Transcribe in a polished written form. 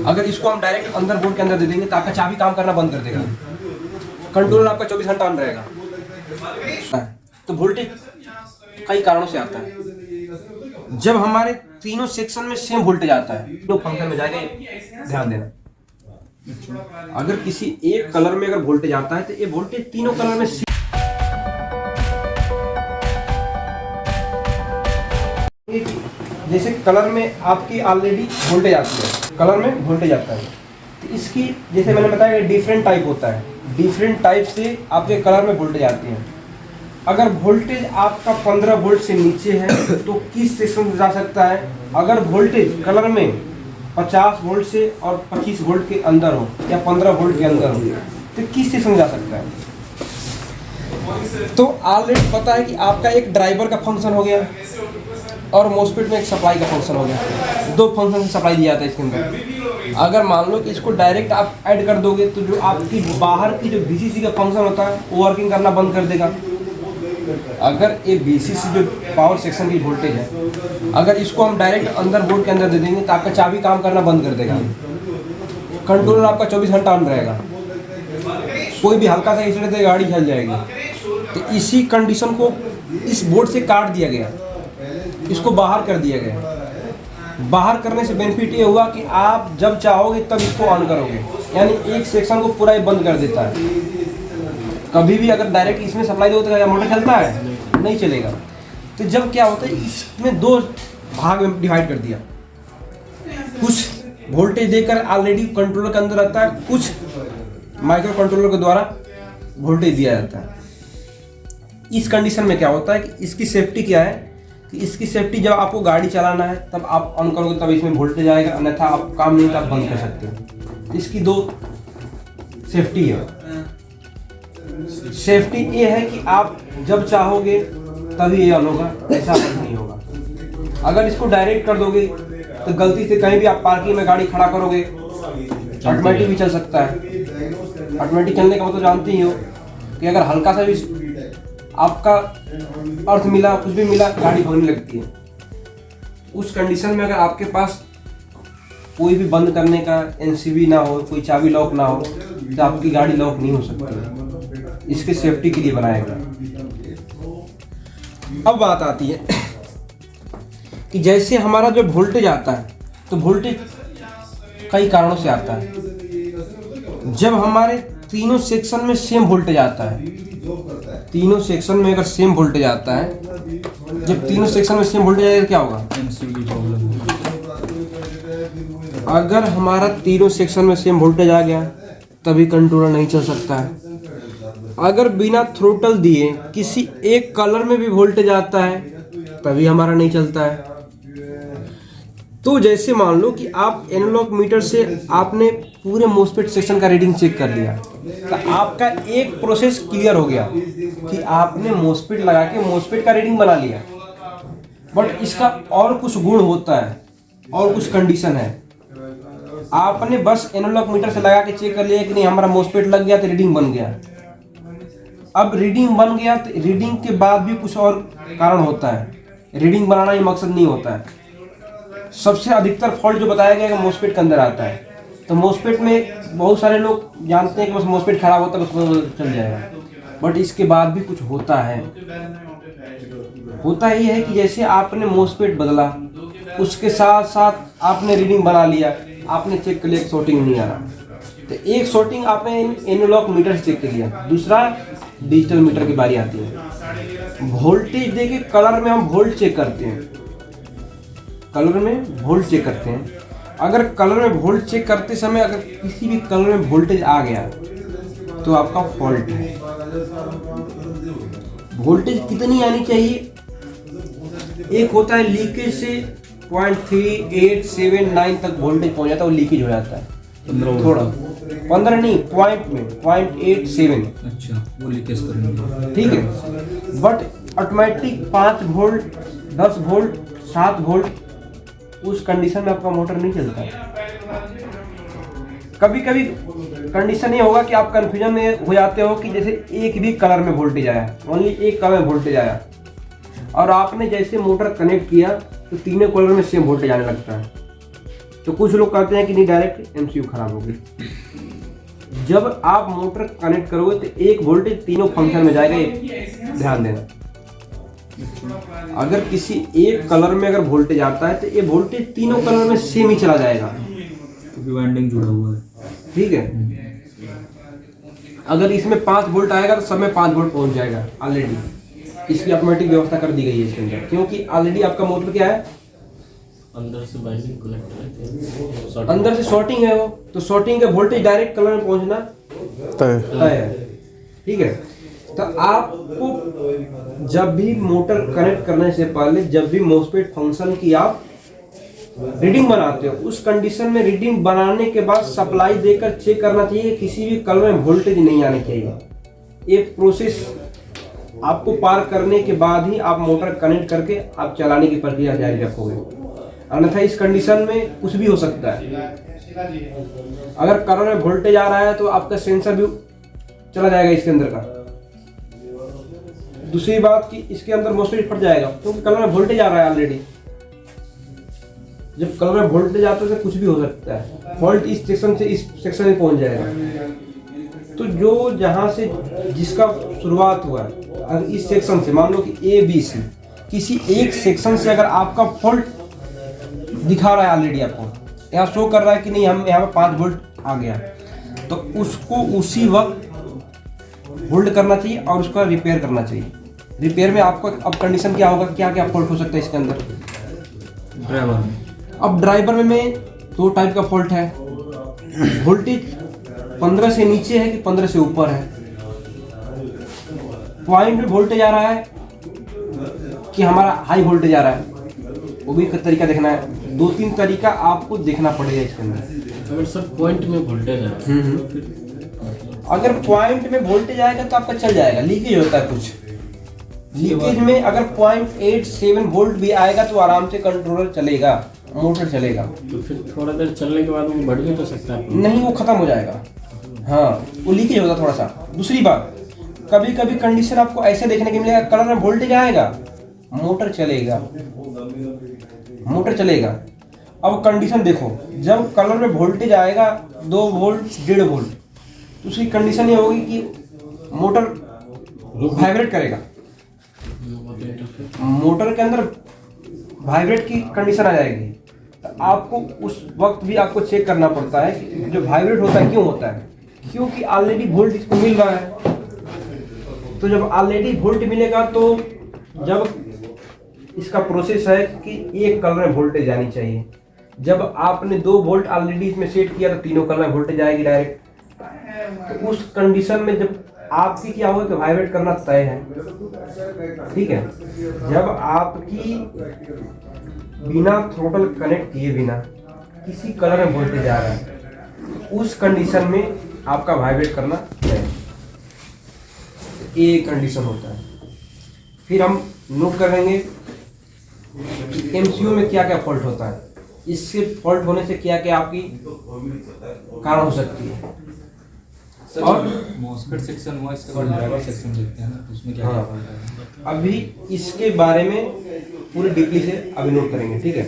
अगर इसको हम डायरेक्ट अंदर बोर्ड के अंदर दे देंगे तो आपका चाबी काम करना बंद कर देगा, कंट्रोलर आपका 24 घंटा ऑन रहेगा। तो वोल्टेज कई कारणों से आता है। जब हमारे तीनों सेक्शन में सेम वोल्टेज आता है तो फंक्शन में जाके ध्यान देना, अगर किसी एक कलर में अगर वोल्टेज आता है तो ये वोल्टेज तीनों कलर में जैसे कलर में आपकी ऑलरेडी वोल्टेज आती है, कलर में वोल्टेज आता है तो इसकी जैसे मैंने बताया डिफरेंट टाइप होता है, डिफरेंट टाइप से आपके कलर में वोल्टेज आती है। अगर वोल्टेज आपका 15 वोल्ट से नीचे है तो किस सेक्शन में जा सकता है? अगर वोल्टेज कलर में 50 वोल्ट से और 25 वोल्ट के अंदर हो या 15 वोल्ट के अंदर हो तो किस सेक्शन में जा सकता है? तो ऑलरेडी पता है कि आपका एक ड्राइवर का फंक्शन हो गया और मॉस्फेट में एक सप्लाई का फंक्शन हो गया, दो फंक्शन से सप्लाई दिया जाता है इसके अंदर। अगर मान लो कि इसको डायरेक्ट आप ऐड कर दोगे तो जो आपकी बाहर की जो VCC का फंक्शन होता है वो वर्किंग करना बंद कर देगा। अगर ये VCC जो पावर सेक्शन की वोल्टेज है, अगर इसको हम डायरेक्ट अंदर बोर्ड के अंदर दे देंगे तो आपका चाबी काम करना बंद कर देगा, कंट्रोलर आपका 24 घंटा ऑन रहेगा, कोई भी हल्का सा एक्सीडेंट से गाड़ी चल जाएगी। तो इसी कंडीशन को इस बोर्ड से काट दिया गया, इसको बाहर कर दिया गया। बाहर करने से बेनिफिट ये हुआ कि आप जब चाहोगे तब इसको ऑन करोगे, यानी एक सेक्शन को पूरा ही बंद कर देता है। कभी भी अगर डायरेक्ट इसमें सप्लाई दो तो मोटर चलता है? नहीं चलेगा। तो जब क्या होता है इसमें दो भाग में डिवाइड कर दिया, कुछ वोल्टेज देकर ऑलरेडी कंट्रोलर के अंदर रहता है, कुछ माइक्रो कंट्रोलर के द्वारा वोल्टेज दिया जाता है। इस कंडीशन में क्या होता है कि इसकी सेफ्टी क्या है कि इसकी सेफ्टी जब आपको गाड़ी चलाना है तब आप ऑन करोगे तब इसमें वोल्टेज आएगा, अन्यथा आप काम नहीं तो आप बंद कर सकते हो। इसकी दो सेफ्टी है। सेफ्टी ये है कि आप जब चाहोगे तभी ये ऑन होगा, ऐसा नहीं होगा। अगर इसको डायरेक्ट कर दोगे तो गलती से कहीं भी आप पार्किंग में गाड़ी खड़ा करोगे, ऑटोमेटिक भी चल सकता है। ऑटोमेटिक चलने का मतलब जानते ही हो कि अगर हल्का सा भी आपका अर्थ मिला, कुछ भी मिला, गाड़ी भगने लगती है। उस कंडीशन में अगर आपके पास कोई भी बंद करने का NCB ना हो, कोई चाबी लॉक ना हो तो आपकी गाड़ी लॉक नहीं हो सकती। इसके सेफ्टी के लिए बनाया गया। अब बात आती है कि जैसे हमारा जो वोल्टेज आता है तो वोल्टेज कई कारणों से आता है। जब हमारे तीनों सेक्शन में सेम वोल्टेज आता है, तीनों सेक्शन में अगर सेम वोल्टेज आता है, जब तीनों सेक्शन में सेम वोल्टेज आएगा क्या होगा? अगर हमारा तीनों सेक्शन में सेम वोल्टेज आ गया तभी कंट्रोलर नहीं चल सकता है। अगर बिना थ्रोटल दिए किसी एक कलर में भी वोल्टेज आता है तभी हमारा नहीं चलता है। तो जैसे मान लो कि आप एनालॉग मीटर से आपने पूरे मॉस्फेट सेक्शन का रीडिंग चेक कर लिया तो आपका एक प्रोसेस क्लियर हो गया कि आपने मॉस्फेट लगा के मॉस्फेट का रीडिंग बना लिया। बट इसका और कुछ गुण होता है और कुछ कंडीशन है। आपने बस एनालॉग मीटर से लगा के चेक कर लिया कि नहीं हमारा मॉस्फेट लग गया तो रीडिंग बन गया। अब रीडिंग बन गया तो रीडिंग के बाद भी कुछ और कारण होता है, रीडिंग बनाना ही मकसद नहीं होता है। सबसे अधिकतर फॉल्ट जो बताया गया है मॉस्फेट के अंदर आता है। तो मॉस्फेट में बहुत सारे लोग जानते हैं कि बस मॉस्फेट खराब होता है बस चल जाएगा, बट इसके बाद भी कुछ होता है। होता ये है कि जैसे आपने मॉस्फेट बदला, उसके साथ साथ आपने रीडिंग बना लिया, आपने चेक कर लिया कि शॉर्टिंग नहीं आ रहा, तो एक शॉर्टिंग आपने एनालॉग मीटर से चेक कर लिया, दूसरा डिजिटल मीटर की बारी आती है। वोल्टेज देके कलर में हम वोल्ट चेक करते हैं, कलर में वोल्ट चेक करते हैं। अगर कलर में वोल्ट चेक करते समय अगर किसी भी कलर में वोल्टेज आ गया तो आपका फॉल्ट है। वोल्टेज कितनी आनी चाहिए? एक होता है लीकेज से 0.3879 तक वोल्टेज पहुंच जाता है, वो लीकेज हो जाता है थोड़ा, 15 नहीं पॉइंट में 0.87। अच्छा, वो लीकेज करेंगे, ठीक है। But automatic 5 volt, 10 volt, 7 volt, उस कंडीशन में आपका मोटर नहीं चलता। कभी कभी कंडीशन ये होगा कि आप कंफ्यूजन में हो जाते हो कि जैसे एक भी कलर में वोल्टेज आया, ओनली एक कलर में वोल्टेज आया, और आपने जैसे मोटर कनेक्ट किया तो तीनों कलर में सेम वोल्टेज आने लगता है। तो कुछ लोग कहते हैं कि नहीं डायरेक्ट एमसीयू खराब होगी। जब आप मोटर कनेक्ट करोगे तो एक वोल्टेज तीनों फंक्शन में जाएगा, ये ध्यान देना। अगर किसी एक कलर में अगर वोल्टेज आता है तो ये वोल्टेज तीनों कलर में सेम ही चला जाएगा, क्योंकि वाइंडिंग जुड़ा हुआ है। ठीक है। अगर इसमें 5 वोल्ट आएगा तो सब में 5 वोल्ट पहुंच जाएगा ऑलरेडी। इसकी ऑटोमेटिक व्यवस्था कर दी गई है इसके अंदर, क्योंकि ऑलरेडी आपका मोटर क्या है, अंदर से बाइंडिंग कनेक्ट है, अंदर से शॉर्टिंग है वो, तो शॉर्टिंग का वोल्टेज डायरेक्ट कलर में पहुंचना तय है, ठीक है। तो आपको जब भी मोटर कनेक्ट करने से पहले जब भी मॉसफेट फंक्शन की आप रीडिंग बनाते हो, उस कंडीशन में रीडिंग बनाने के बाद सप्लाई देकर चेक करना चाहिए, किसी भी कलर में वोल्टेज नहीं आनी चाहिए। ये प्रोसेस आपको पार करने के बाद ही आप मोटर कनेक्ट करके आप चलाने की प्रक्रिया जारी रखोगे, अन्यथा इस कंडीशन में कुछ भी हो सकता है। अगर कलर में वोल्टेज आ रहा है तो आपका सेंसर भी चला जाएगा इसके अंदर का। दूसरी बात कि इसके अंदर मॉसफेट फट जाएगा, क्योंकि कलर में वोल्टेज आ रहा है ऑलरेडी। जब कलर में वोल्टेज आता है तो कुछ भी हो सकता है, फॉल्ट इस सेक्शन से इस सेक्शन में पहुंच जाएगा। तो जो जहां से जिसका शुरुआत हुआ है, अगर इस सेक्शन से मान लो कि ए बी सी, किसी एक सेक्शन से अगर आपका फॉल्ट दिखा रहा है ऑलरेडी, आपको यहाँ शो कर रहा है कि नहीं हम यहाँ पे 5 वोल्ट आ गया, तो उसको उसी वक्त होल्ड करना चाहिए और उसका रिपेयर करना चाहिए। रिपेयर में आपको अब कंडीशन क्या होगा, क्या क्या फॉल्ट हो सकता है इसके अंदर। ड्राइवर में अब ड्राइवर में 2 टाइप का फॉल्ट है, वोल्टेज 15 से नीचे है कि 15 से ऊपर है, पॉइंट में वोल्टेज आ रहा है कि हमारा हाई वोल्टेज आ रहा है, वो भी एक तरीका देखना है। 2-3 तरीका आपको देखना पड़ेगा इसके अंदर। अगर सर पॉइंट में वोल्टेज है, अगर पॉइंट में वोल्टेज आएगा तो आपका चल जाएगा। लीकेज होता है कुछ, लीकेज में अगर 0.87 वोल्ट भी आएगा तो आराम से कंट्रोलर चलेगा, मोटर चलेगा। तो फिर थोड़ा देर चलने के बाद वो बढ़ भी तो सकता है। नहीं, वो खत्म हो जाएगा। हाँ, वो लीकेज होता थोड़ा सा। दूसरी बात, कभी कभी कंडीशन आपको ऐसे देखने को मिलेगा, कलर में वोल्टेज आएगा, मोटर चलेगा, मोटर चलेगा। अब कंडीशन देखो, जब कलर में वोल्टेज आएगा 2 वोल्ट 1.5 वोल्ट, तो उसकी कंडीशन ये होगी कि मोटर वाइब्रेट करेगा, मोटर के अंदर वाइब्रेट की कंडीशन आ जाएगी। तो आपको उस वक्त भी आपको चेक करना पड़ता है कि जो वाइब्रेट होता है क्यों होता है, क्योंकि ऑलरेडी वोल्ट इसको मिल रहा है। तो जब ऑलरेडी वोल्ट मिलेगा तो जब इसका प्रोसेस है कि एक कलर में वोल्टेज आनी चाहिए। जब आपने 2 वोल्ट ऑलरेडी इसमें सेट किया तो तीनों कलर में वोल्टेज आएगी डायरेक्ट। तो उस कंडीशन में जब आपकी क्या होगा कि वाइब्रेट करना तय है, ठीक है। जब आपकी बिना थ्रोटल कनेक्ट किए बिना किसी कलर में वोल्टेज आ रहा है, उस कंडीशन में आपका वाइब्रेट करना तय है। ये कंडीशन होता है। फिर हम नोट करेंगे कि एमसीयू में क्या क्या फॉल्ट होता है, इससे फॉल्ट होने से क्या क्या आपकी कारण हो सकती है। और मॉसफेट सेक्शन हुआ, इसके बाद ड्राइवर सेक्शन देखते हैं ना, तो उसमें क्या क्या फॉल्ट है। अभी इसके बारे में पूरी डीपली से अभी नोट करेंगे, ठीक है।